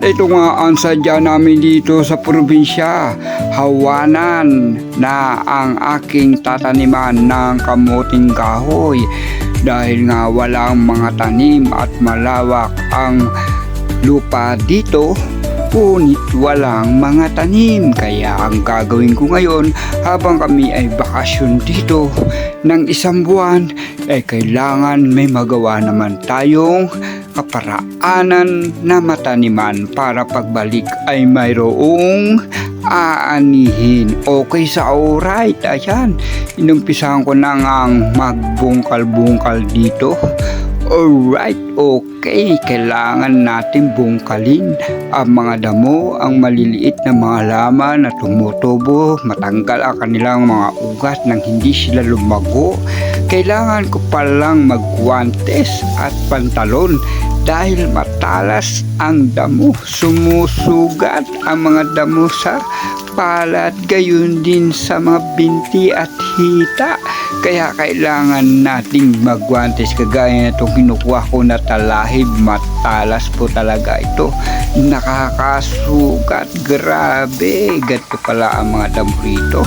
ito nga ang sadya namin dito sa probinsya, hawanan na ang aking tataniman ng kamuting kahoy dahil nga walang mga tanim at malawak ang lupa dito, ngunit walang mga tanim. Kaya ang gagawin ko ngayon habang kami ay bakasyon dito ng isang buwan ay kailangan may magawa naman tayong kaparaanan na mataniman para pagbalik ay mayroong aanihin. Okay sa alright, ayan, inumpisahan ko na ngang magbungkal-bungkal dito. Alright, okay, kailangan natin bungkalin ang mga damo, ang maliliit na mga laman na tumutubo, matanggal ang kanilang mga ugat nang hindi sila lumago. Kailangan ko palang magguwantes at pantalon dahil matalas ang damo, sumusugat ang mga damo sa palad, gayon din sa mga binti at hita. Kaya kailangan nating magguwantes kagaya na itong kinukuha ko na talahib. Matalas po talaga ito, nakakasugat, grabe. Ganito pala ang mga damo rito,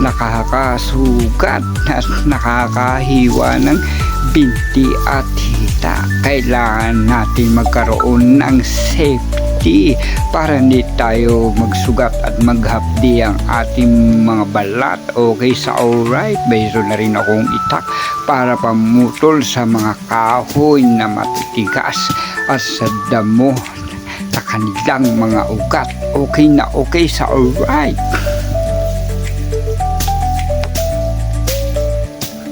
nakakasugat at nakakahiwa ng binti at hita. Kailangan natin magkaroon ng safety para hindi tayo magsugat at maghapdi ang ating mga balat. Okay sa alright, mayroon na rin akong itak para pamutol sa mga kahoy na matitigas at sa damo sa kanilang mga ugat. Okay na okay sa alright.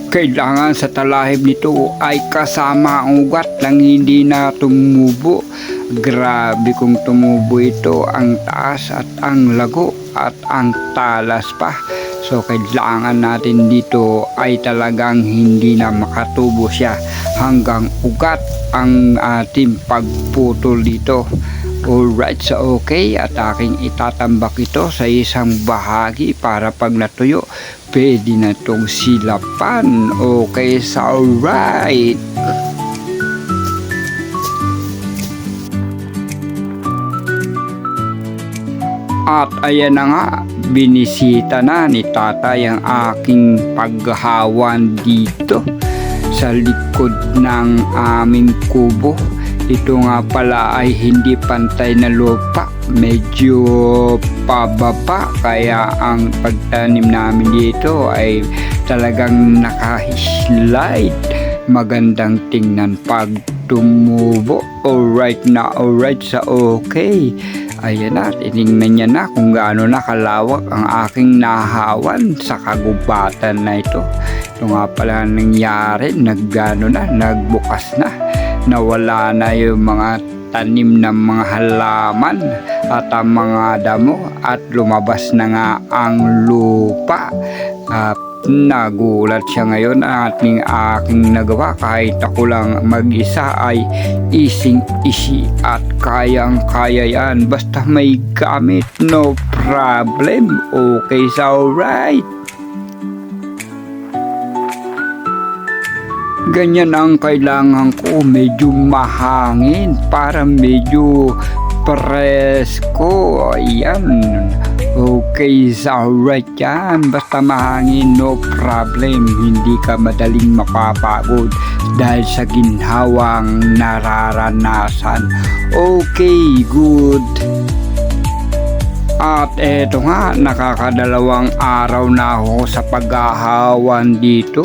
Kailangan sa talahib nito ay kasama ang ugat lang hindi na tumubo. Grabe kung tumubo ito, ang taas at ang lago at ang talas pa. So kailangan natin dito ay talagang hindi na makatubo siya hanggang ugat ang ating pagputol dito. Alright, so okay, at aking itatambak ito sa isang bahagi para pag natuyo pwede na itong silapan. Okay sa alright. At ayan na nga, binisita na ni tatay ang aking paghahawan dito sa likod ng aming kubo. Ito nga pala ay hindi pantay na lupa, medyo pababa, kaya ang pagtanim namin dito ay talagang nakaslide. Magandang tingnan pag tumubo. Alright na alright sa okay. Ayan na, tinignan niya na kung gaano na kalawak ang aking nahawan sa kagubatan na ito. Ito nga pala nangyari, nagbukas na. Nawala na yung mga tanim ng mga halaman at ang mga damo at lumabas na nga ang lupa. Nagulat siya ngayon at aking nagawa kahit ako lang mag-isa ay ising-isi at kayang-kaya yan basta may gamit, no problem. Okay sa alright. Ganyan ang kailangan ko, medyo mahangin para medyo presko. Ayan, okay sa alright yan, basta mahangin, no problem. Hindi ka madaling mapapagod dahil sa ginhawang nararanasan. Okay, good. At eto nga, nakakadalawang araw na ako sa paghahawan dito.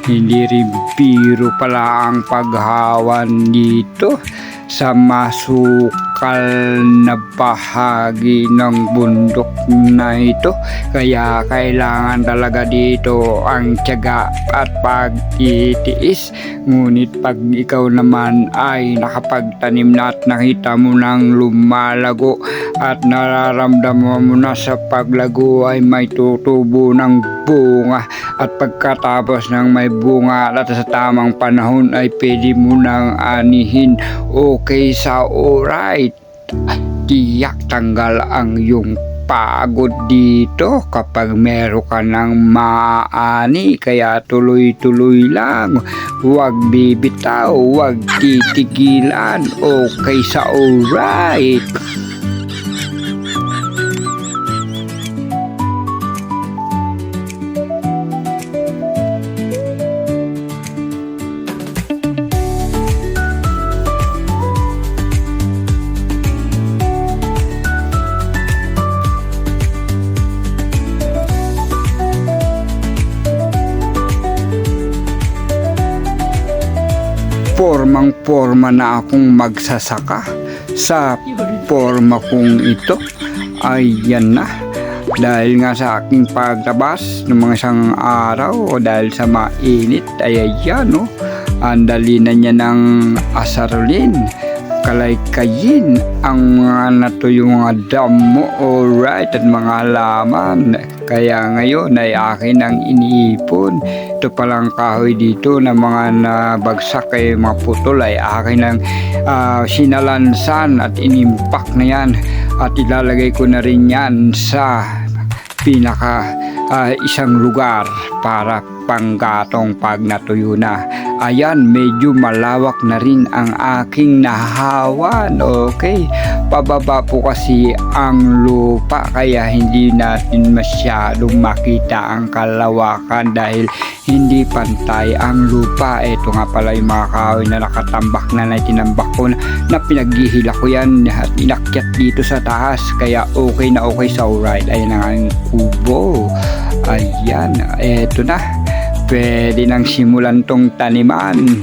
Hindi rin biro pala ang paghahawan dito sa masukal na bahagi ng bundok na ito. Kaya kailangan talaga dito ang tiyaga at pagtitiis. Ngunit pag ikaw naman ay nakapagtanim na at nakita mo nang lumalago at nararamdaman mo na sa paglago ay may tutubo ng bunga, at pagkatapos ng may bunga at sa tamang panahon ay pwede mo nang anihin. Okay sa alright. Tiyak tanggal ang iyong pagod dito kapag meron ka ng maani. Kaya tuloy-tuloy lang, huwag bibitaw, huwag titigilan. Okay sa alright. formang-forma na akong magsasaka sa forma kong ito. Ayan na. Dahil nga sa aking pagtabas ng mga isang araw o dahil sa mainit, ay ayan, no? Ang dali na niya ng asarolin, kalaykayin ang mga natuyong mga damo, alright, at mga halaman. Kaya ngayon ay akin ang iniipon. Ito palang kahoy dito na mga nabagsak ay mga putol ay akin ang sinalansan at inimpak na yan. At ilalagay ko na rin yan sa pinaka isang lugar para panggatong pag natuyo na. Ayan, medyo malawak na rin ang aking nahawan. Okay, pababa po kasi ang lupa kaya hindi natin masyadong makita ang kalawakan dahil hindi pantay ang lupa. Ito nga pala yung mga kahoy na nakatambak na tinambak ko na pinaghihila ko yan at inakyat dito sa taas kaya okay na okay sa alright. Ayan ang kubo. Ayan, eto na. Pwede nang simulan tong taniman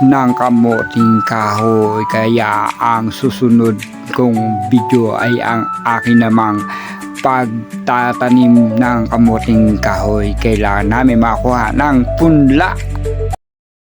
ng kamuting kahoy. Kaya ang susunod kong video ay ang akin namang pagtatanim ng kamuting kahoy. Kailangan namin makuha ng punla.